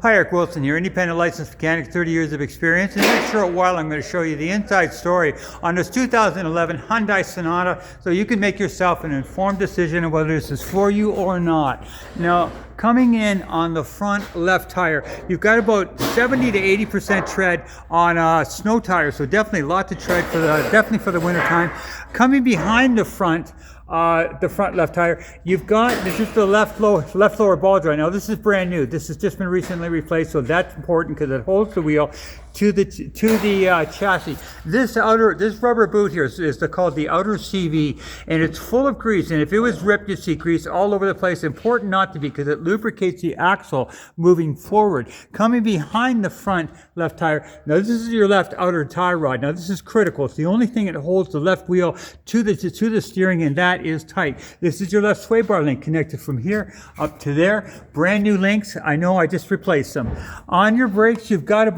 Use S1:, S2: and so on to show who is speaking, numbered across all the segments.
S1: Hi, Eric Wilson here, independent licensed mechanic, 30 years of experience. In the next short while, I'm going to show you the inside story on this 2011 Hyundai Sonata so you can make yourself an informed decision on whether this is for you or not. Now, coming in on the front left tire, you've got about 70 to 80% tread on snow tires, so definitely a lot to tread for the winter time. Coming behind the front left tire, you've got, this is the left lower ball joint. Now this is brand new. This has just been recently replaced, so that's important because it holds the wheel to the chassis. This rubber boot here is called the outer CV, and it's full of grease. And if it was ripped, you see grease all over the place. Important not to be, because it lubricates the axle moving forward. Coming behind the front left tire, now this is your left outer tie rod. Now this is critical. It's the only thing that holds the left wheel to the steering, and that is tight. This is your left sway bar link connected from here up to there. Brand new links. I know I just replaced them. On your brakes, you've got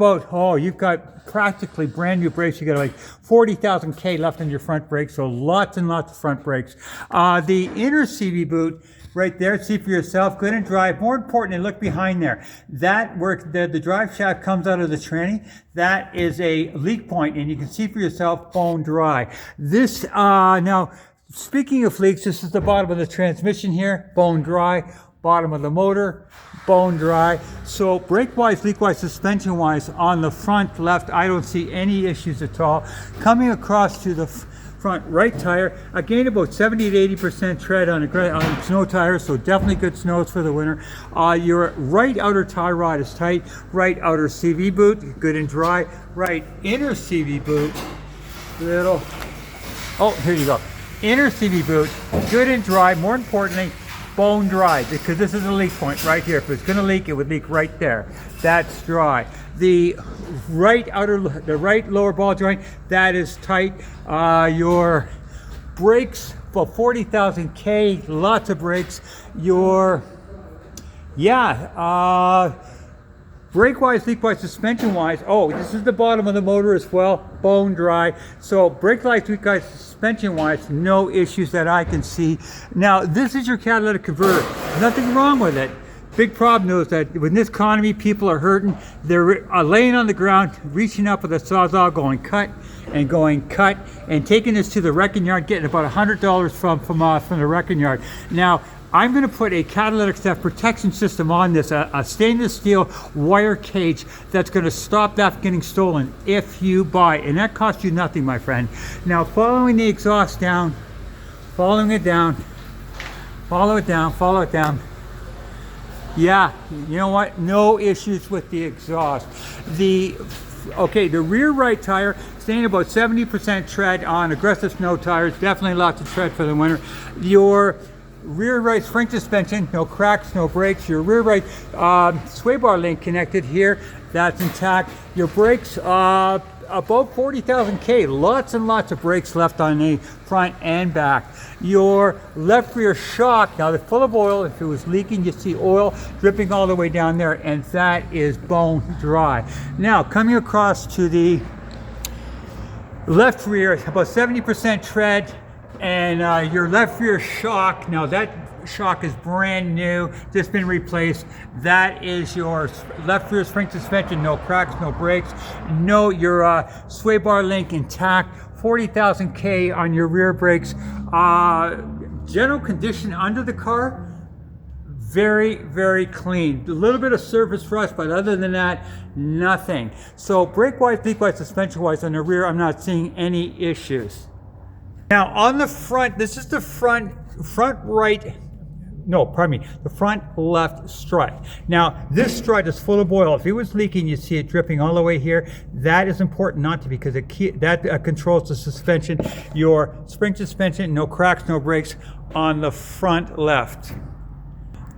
S1: you've got practically brand new brakes. You got like 40,000 K left on your front brakes, so lots and lots of front brakes. The inner CV boot right there, see for yourself, good and dry. More importantly, look behind there. That works, the drive shaft comes out of the tranny. That is a leak point, and you can see for yourself, bone dry. This, now, speaking of leaks, this is the bottom of the transmission here, bone dry. Bottom of the motor, bone dry. So brake-wise, leak-wise, suspension-wise, on the front left, I don't see any issues at all. Coming across to the front right tire, again about 70 to 80% tread on snow tires, so definitely good snows for the winter. Your right outer tie rod is tight. Right outer CV boot, good and dry. Right inner CV boot, here you go. Inner CV boot, good and dry. More importantly, bone dry, because this is a leak point right here. If it's going to leak, it would leak right there. That's dry. The right lower ball joint, that is tight. Your brakes, about 40,000 K, lots of brakes. Brake-wise, leak-wise, suspension-wise, this is the bottom of the motor as well, bone dry. So brake-wise, leak-wise, suspension-wise, no issues that I can see. Now, this is your catalytic converter. Nothing wrong with it. Big problem is that in this economy, people are hurting. They're laying on the ground, reaching up with a sawzall, going cut, and taking this to the wrecking yard, getting about $100 from the wrecking yard. Now, I'm going to put a catalytic theft protection system on this, a stainless steel wire cage that's going to stop that from getting stolen if you buy. And that costs you nothing, my friend. Now, following the exhaust down, following it down, follow it down. Yeah, you know what? No issues with the exhaust. The rear right tire, staying about 70% tread on aggressive snow tires. Definitely lots of tread for the winter. Your rear right spring suspension, no cracks, no breaks. Your rear right sway bar link connected here, that's intact. Your brakes, about 40,000 K, lots and lots of brakes left on the front and back. Your left rear shock, now they're full of oil. If it was leaking, you see oil dripping all the way down there, and that is bone dry. Now, coming across to the left rear, about 70% tread. And your left rear shock, now that shock is brand new, just been replaced. That is your left rear spring suspension, no cracks, no breaks. No, your sway bar link intact, 40,000 K on your rear brakes. General condition under the car, very, very clean. A little bit of surface rust, but other than that, nothing. So brake-wise, leak-wise, suspension-wise on the rear, I'm not seeing any issues. Now on the front, this is the front left strut. Now this strut is full of oil. If it was leaking, you see it dripping all the way here. That is important not to, because that controls the suspension. Your spring suspension, no cracks, no breaks on the front left.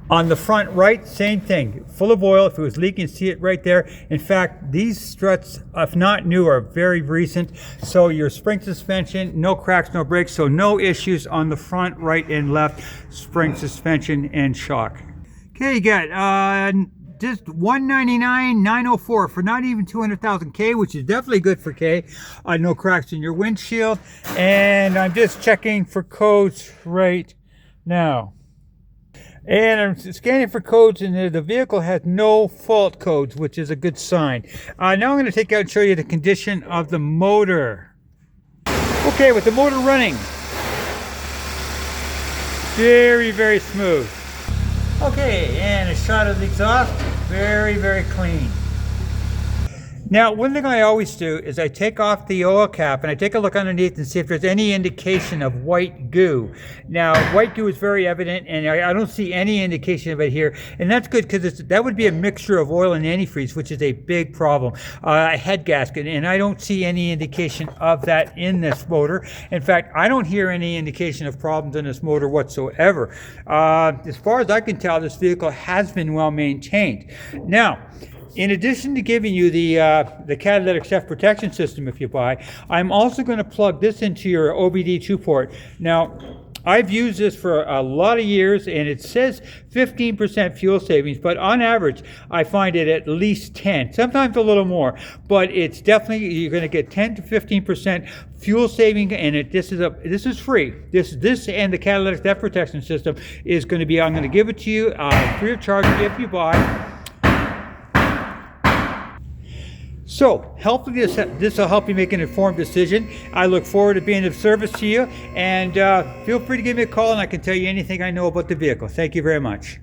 S1: On the front right, same thing, full of oil. If it was leaking, see it right there. In fact, these struts, if not new, are very recent. So your spring suspension, no cracks, no breaks, so no issues on the front, right, and left spring suspension and shock. Okay, you got just $199,904 for not even 200,000 K, which is definitely good for K. No cracks in your windshield, and I'm just checking for codes right now. And I'm scanning for codes, and the vehicle has no fault codes, which is a good sign. Now I'm going to take out and show you the condition of the motor. Okay, with the motor running, very, very smooth. Okay, and a shot of the exhaust, very, very clean. Now, one thing I always do is I take off the oil cap and I take a look underneath and see if there's any indication of white goo. Now, white goo is very evident, and I don't see any indication of it here, and that's good because that would be a mixture of oil and antifreeze, which is a big problem. A head gasket, and I don't see any indication of that in this motor. In fact, I don't hear any indication of problems in this motor whatsoever. As far as I can tell, this vehicle has been well maintained. Now, in addition to giving you the catalytic theft protection system if you buy, I'm also going to plug this into your OBD2 port. Now, I've used this for a lot of years, and it says 15% fuel savings, but on average, I find it at least 10, sometimes a little more, but it's definitely, you're going to get 10 to 15% fuel saving, and this is free. This and the catalytic theft protection system is going to be, I'm going to give it to you free of charge if you buy. So, hopefully this will help you make an informed decision. I look forward to being of service to you, and feel free to give me a call and I can tell you anything I know about the vehicle. Thank you very much.